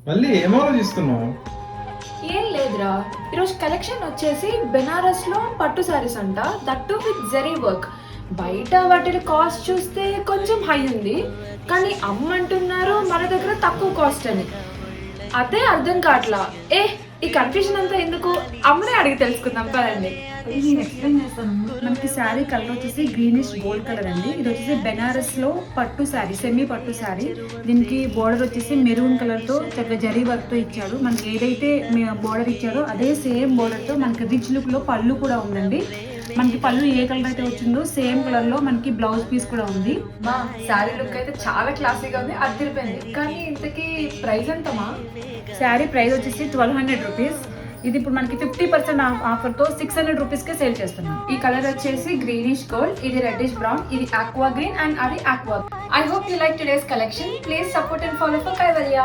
మళ్ళీ ఏం ఆలోచిస్తున్నావు? ఏం లేదురా, ఈరోజు కలెక్షన్ వచ్చేసి బెనారస్ లో పట్టు సారీస్ అంట, దట్టు విత్ జరీ వర్క్. బయట వాటి కాస్ట్ చూస్తే కొంచెం హై ఉంది, కానీ అమ్మంటున్నారు మన దగ్గర తక్కువ కాస్ట్ అని. అదే అర్థం కావట్లా. ఈ కన్ఫ్యూజన్ అంతా ఎందుకు, అమ్మనే అడిగి తెలుసుకుందాం కదండి. నేను ఎక్స్ప్లెయిన్ చేస్తాను. మనకి శారీ కలర్ వచ్చేసి గ్రీనిష్ గోల్డ్ కలర్ అండి. ఇది వచ్చేసి బెనారస్ లో పట్టు శారీ, సెమీ పట్టు శారీ. దీనికి బోర్డర్ వచ్చేసి మెరూన్ కలర్ తో చక్కగా జరీ వర్క్ తో ఇచ్చాడు. మనకి ఏదైతే బోర్డర్ ఇచ్చారో అదే సేమ్ బోర్డర్ తో మనకి రిచ్ లుక్ లో పళ్ళు కూడా ఉందండి. మనకి పళ్ళు ఏ కలర్ అయితే వచ్చిందో సేమ్ కలర్ లో మనకి బ్లౌజ్ పీస్ కూడా ఉంది. మా శారీ లుక్ అయితే చాలా క్లాసీగా ఉంది, అదిరిపోయింది. కానీ ఇంతకీ ప్రైస్ ఎంతమా? శారీ ప్రైస్ వచ్చేసి 1200 రూపీస్. ఇది ఇప్పుడు మనకి 50% ఆఫర్ తో 600 రూపీస్ కే సేల్ చేస్తున్నాం. ఈ కలర్ వచ్చేసి గ్రీనిష్ గోల్డ్, ఇది రెడ్డిష్ బ్రౌన్, ఇది ఆక్వా గ్రీన్ అండ్ అది aqua. I hope you like today's collection. Please support and follow for Kaivalya.